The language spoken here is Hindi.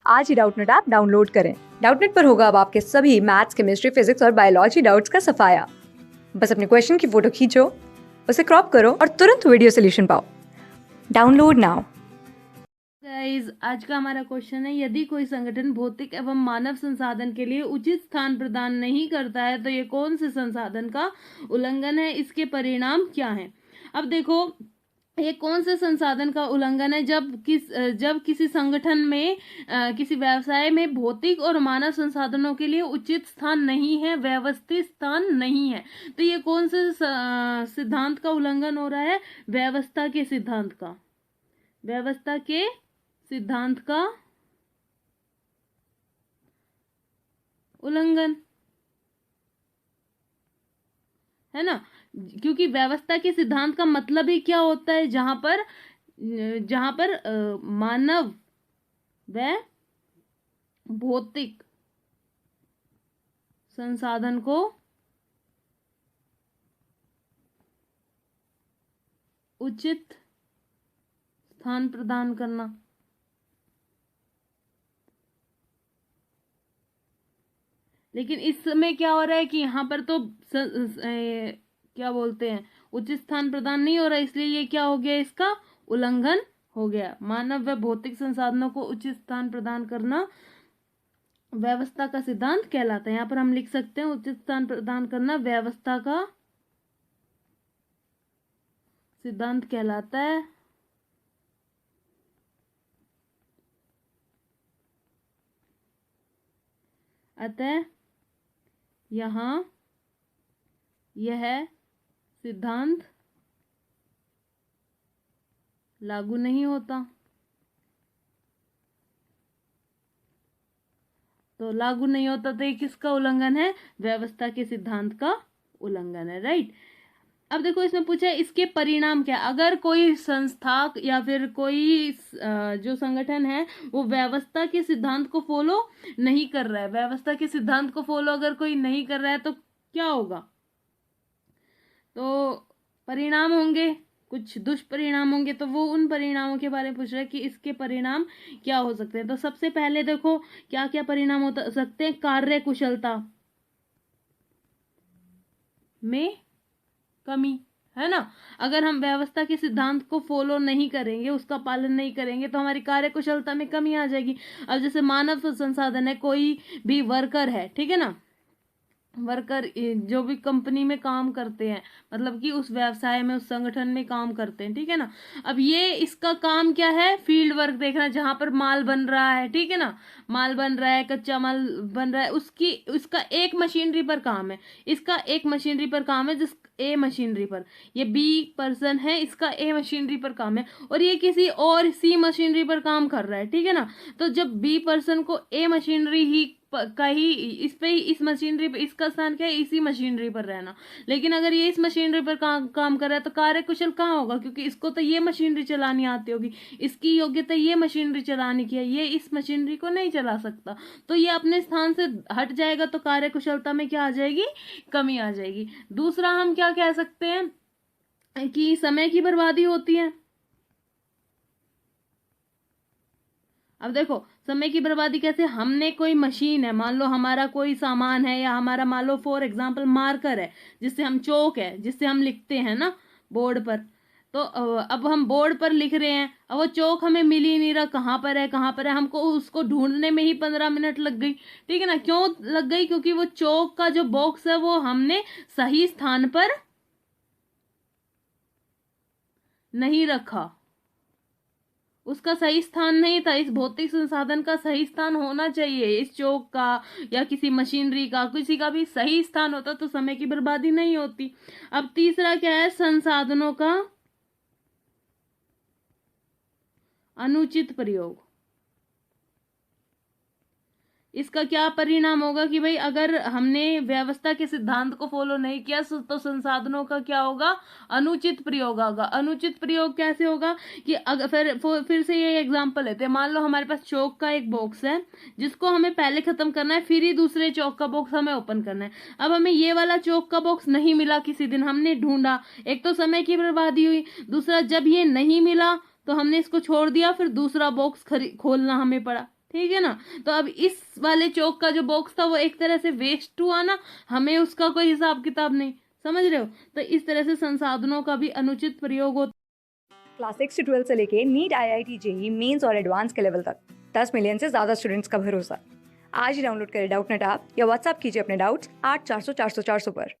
आज ही डाउटनेट ऐप डाउनलोड करें। डाउटनेट पर होगा अब आपके सभी मैथ्स, केमिस्ट्री, फिजिक्स और बायोलॉजी डाउट्स का सफाया। बस अपने क्वेश्चन की फोटो खींचो, उसे क्रॉप करो और तुरंत वीडियो सोल्यूशन पाओ। Download now. गाइस, आज का हमारा क्वेश्चन है, यदि कोई संगठन भौतिक एवं मानव संसाधन के लिए उचित स्थान प्रदान नहीं करता है तो ये कौन से संसाधन का उल्लंघन है, इसके परिणाम क्या हैं। अब देखो, ये कौन से संसाधन का उल्लंघन है, जब किसी संगठन में किसी व्यवसाय में भौतिक और मानव संसाधनों के लिए उचित स्थान नहीं है, व्यवस्थित स्थान नहीं है। तो ये कौन से सिद्धांत का उल्लंघन हो रहा है? व्यवस्था के सिद्धांत का उल्लंघन है ना। क्योंकि व्यवस्था के सिद्धांत का मतलब ही क्या होता है? जहां पर मानव व भौतिक संसाधन को उचित स्थान प्रदान करना। लेकिन इस समय क्या हो रहा है कि यहाँ पर तो क्या बोलते हैं, उचित स्थान प्रदान नहीं हो रहा, इसलिए ये क्या हो गया, इसका उल्लंघन हो गया। मानव व भौतिक संसाधनों को उचित स्थान प्रदान करना व्यवस्था का सिद्धांत कहलाता है। यहाँ पर हम लिख सकते हैं, उचित स्थान प्रदान करना व्यवस्था का सिद्धांत कहलाता है। अतः यहाँ यह सिद्धांत लागू नहीं होता। तो लागू नहीं होता तो ये किसका उल्लंघन है? व्यवस्था के सिद्धांत का उल्लंघन है, राइट। अब देखो, इसमें पूछा है इसके परिणाम क्या। अगर कोई संस्था या फिर कोई जो संगठन है वो व्यवस्था के सिद्धांत को फॉलो नहीं कर रहा है, व्यवस्था के सिद्धांत को फॉलो अगर कोई नहीं कर रहा है तो क्या होगा? तो परिणाम होंगे, कुछ दुष्परिणाम होंगे। तो वो उन परिणामों के बारे में पूछ रहा है कि इसके परिणाम क्या हो सकते हैं। तो सबसे पहले देखो, क्या क्या परिणाम हो सकते हैं। कार्य कुशलता में कमी, है ना। अगर हम व्यवस्था के सिद्धांत को फॉलो नहीं करेंगे, उसका पालन नहीं करेंगे, तो हमारी कार्य कुशलता में कमी आ जाएगी। अब जैसे मानव संसाधन है, कोई भी वर्कर है, ठीक है ना, वर्कर जो भी कंपनी में काम करते हैं, मतलब कि उस व्यवसाय में, उस संगठन में काम करते हैं, ठीक है ना। अब ये इसका काम क्या है? फील्ड वर्क देखना, जहां पर माल बन रहा है, ठीक है ना, माल बन रहा है, कच्चा माल बन रहा है, उसका एक मशीनरी पर काम है, इसका एक मशीनरी पर काम है, जिस ए मशीनरी पर, ये बी पर्सन है, इसका ए मशीनरी पर काम है, और ये किसी और सी मशीनरी पर काम कर रहा है, ठीक है ना। तो जब बी पर्सन को ए मशीनरी ही का ही इस मशीनरी पर, इसका स्थान क्या है? इसी मशीनरी पर रहना। लेकिन अगर ये इस मशीनरी पर काम कर रहा है तो कार्य कुशल कहाँ होगा? क्योंकि इसको तो ये मशीनरी चलानी आती होगी, इसकी योग्यता ये मशीनरी चलाने की है, ये इस मशीनरी को नहीं चला सकता। तो ये अपने स्थान से हट जाएगा, तो कार्य कुशलता में क्या आ जाएगी? कमी आ जाएगी। दूसरा हम क्या कह सकते हैं कि समय की बर्बादी होती है। अब देखो, समय की बर्बादी कैसे? हमने कोई मशीन है, मान लो हमारा कोई सामान है, या हमारा मान लो फॉर एग्जांपल मार्कर है, जिससे हम चौक है, जिससे हम लिखते हैं ना बोर्ड पर। तो अब हम बोर्ड पर लिख रहे हैं, अब वो चौक हमें मिल ही नहीं रहा, कहाँ पर है कहाँ पर है, हमको उसको ढूंढने में ही 15 मिनट लग गई, ठीक है ना। क्यों लग गई? क्योंकि वो चौक का जो बॉक्स है वो हमने सही स्थान पर नहीं रखा, उसका सही स्थान नहीं था। इस भौतिक संसाधन का सही स्थान होना चाहिए, इस चौक का या किसी मशीनरी का, किसी का भी सही स्थान होता तो समय की बर्बादी नहीं होती। अब तीसरा क्या है? संसाधनों का अनुचित प्रयोग। इसका क्या परिणाम होगा कि भाई, अगर हमने व्यवस्था के सिद्धांत को फॉलो नहीं किया तो संसाधनों का क्या होगा? अनुचित प्रयोग होगा। अनुचित प्रयोग कैसे होगा कि अगर फिर से ये एग्जांपल लेते हैं। मान लो हमारे पास चौक का एक बॉक्स है, जिसको हमें पहले खत्म करना है, फिर ही दूसरे चौक का बॉक्स हमें ओपन करना है। अब हमें ये वाला चौक का बॉक्स नहीं मिला, किसी दिन हमने ढूंढा, एक तो समय की बर्बादी हुई, दूसरा जब ये नहीं मिला तो हमने इसको छोड़ दिया, फिर दूसरा बॉक्स खोलना हमें पड़ा, ठीक है ना। तो अब इस वाले चौक का जो बॉक्स था वो एक तरह से वेस्ट हुआ ना, हमें उसका कोई हिसाब किताब नहीं, समझ रहे हो। तो इस तरह से संसाधनों का भी अनुचित प्रयोग होता। क्लास 6 से 12 से लेके नीट, IIT, जेई मेंस और एडवांस के लेवल तक 10 मिलियन से ज्यादा स्टूडेंट्स का भरोसा। आज ही डाउनलोड करें डाउटनेट ऐप या व्हाट्सएप कीजिए अपने डाउट्स 8400 400 400 पर।